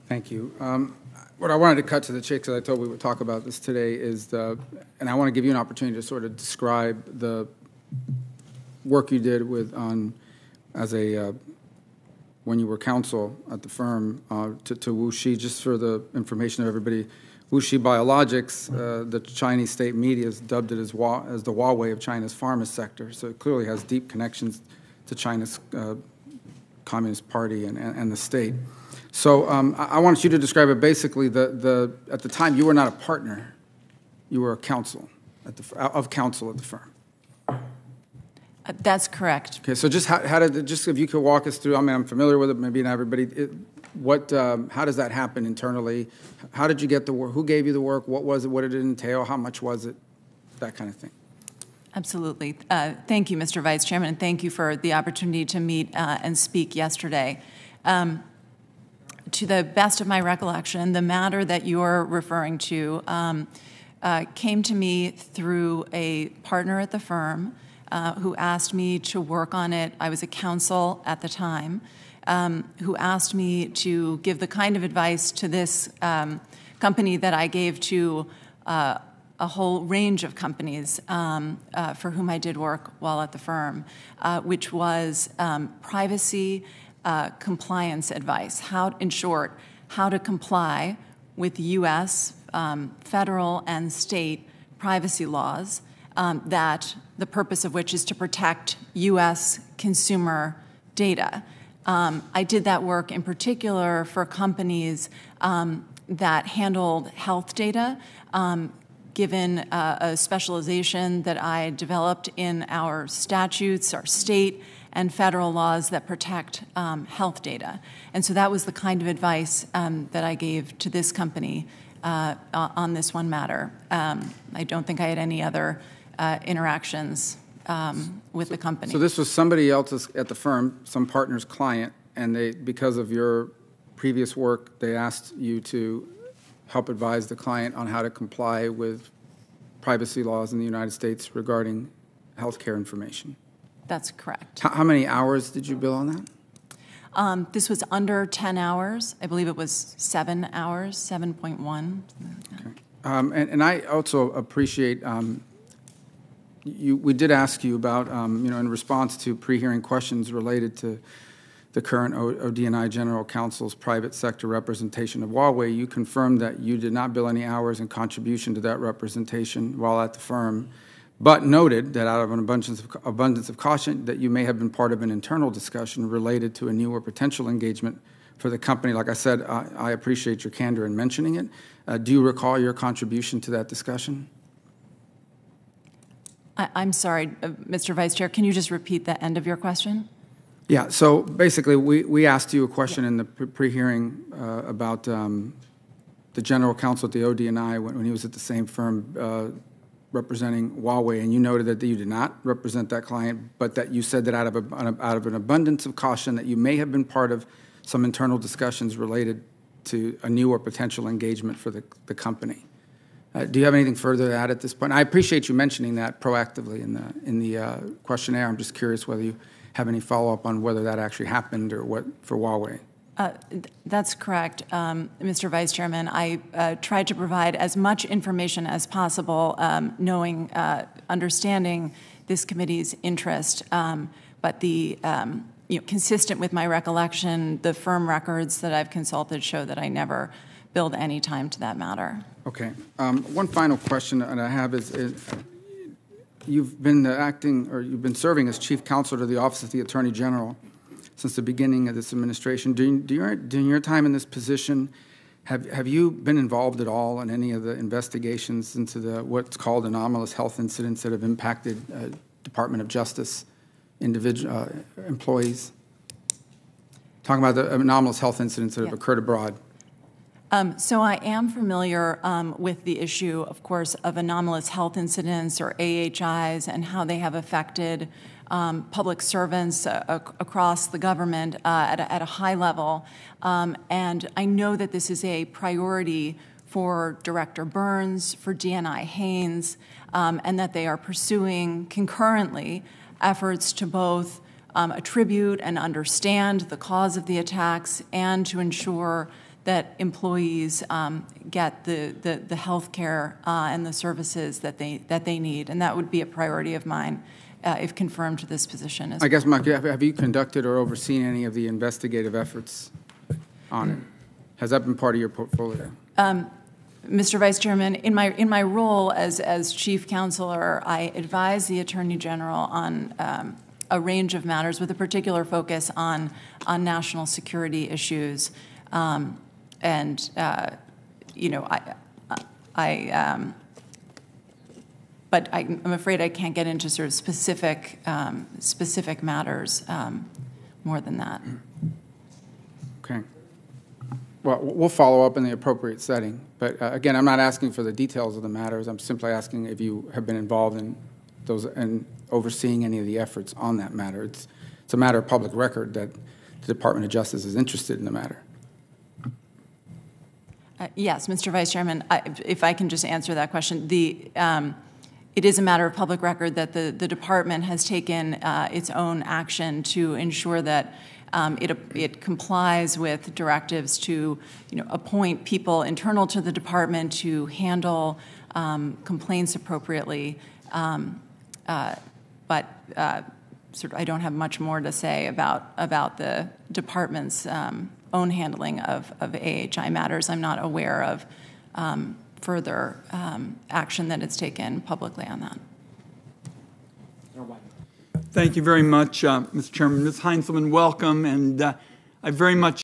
Thank you. What I wanted to cut to the chase, because I told we would talk about this today, is and I want to give you an opportunity to sort of describe the work you did when you were counsel at the firm to WuXi. Just for the information of everybody, WuXi Biologics, the Chinese state media has dubbed it as the Huawei of China's pharma sector. So it clearly has deep connections to China's Communist Party and the state. So I want you to describe it. Basically, at the time, you were not a partner; you were a counsel of counsel at the firm. That's correct. Okay, so just how did if you could walk us through? I mean, I'm familiar with it, maybe not everybody. How does that happen internally? How did you get the work? Who gave you the work? What was it? What did it entail? How much was it? That kind of thing. Absolutely. Thank you, Mr. Vice Chairman, and thank you for the opportunity to meet and speak yesterday. To the best of my recollection, the matter that you're referring to came to me through a partner at the firm who asked me to work on it. I was a counsel at the time, who asked me to give the kind of advice to this company that I gave to a whole range of companies for whom I did work while at the firm, which was privacy compliance advice. In short, how to comply with U.S. Federal and state privacy laws, that the purpose of which is to protect U.S. consumer data. I did that work in particular for companies that handled health data, given a specialization that I developed in our statutes, our state and federal laws that protect health data. And so that was the kind of advice that I gave to this company on this one matter. I don't think I had any other interactions with the company. So this was somebody else at the firm, some partner's client, and because of your previous work, they asked you to help advise the client on how to comply with privacy laws in the United States regarding healthcare information. That's correct. How many hours did you bill on that? This was under 10 hours. I believe it was 7 hours, 7.1. Okay. And I also appreciate we did ask you about, in response to pre-hearing questions related to the current ODNI General Counsel's private sector representation of Huawei, you confirmed that you did not bill any hours in contribution to that representation while at the firm, but noted that out of an abundance of caution that you may have been part of an internal discussion related to a new or potential engagement for the company. Like I said, I appreciate your candor in mentioning it. Do you recall your contribution to that discussion? I'm sorry, Mr. Vice Chair, can you just repeat the end of your question? Yeah, so basically we asked you a question in the pre-hearing about the general counsel at the ODNI when he was at the same firm representing Huawei, and you noted that you did not represent that client, but that you said that out of an abundance of caution that you may have been part of some internal discussions related to a new or potential engagement for the company. Do you have anything further to add at this point? I appreciate you mentioning that proactively in the questionnaire. I'm just curious whether you have any follow-up on whether that actually happened or what for Huawei. That's correct, Mr. Vice Chairman. I tried to provide as much information as possible, understanding this committee's interest, but consistent with my recollection, the firm records that I've consulted show that I never billed any time to that matter. Okay. One final question that I have is you've been you've been serving as chief counsel to the Office of the Attorney General since the beginning of this administration. During your time in this position, have you been involved at all in any of the investigations into what's called anomalous health incidents that have impacted Department of Justice employees? Talking about the anomalous health incidents that have occurred abroad. So I am familiar with the issue, of course, of anomalous health incidents or AHIs and how they have affected public servants across the government at a high level. And I know that this is a priority for Director Burns, for DNI Haynes, and that they are pursuing concurrently efforts to both attribute and understand the cause of the attacks and to ensure that employees get the health care and the services that they need, and that would be a priority of mine if confirmed to this position. I guess, Mike, have you conducted or overseen any of the investigative efforts on it? Has that been part of your portfolio? Mr. Vice Chairman, in my role as Chief Counselor, I advise the Attorney General on a range of matters with a particular focus on national security issues. But I'm afraid I can't get into sort of specific matters more than that. Okay. Well, we'll follow up in the appropriate setting. But again, I'm not asking for the details of the matters. I'm simply asking if you have been involved in those and overseeing any of the efforts on that matter. It's a matter of public record that the Department of Justice is interested in the matter. Yes, Mr. Vice Chairman, if I can just answer that question. It is a matter of public record that the department has taken its own action to ensure that it complies with directives to appoint people internal to the department to handle complaints appropriately. But I don't have much more to say about the department's own handling of AHI matters. I'm not aware of further action that it's taken publicly on that. Thank you very much, Mr. Chairman. Ms. Heinzelman, welcome, and I very much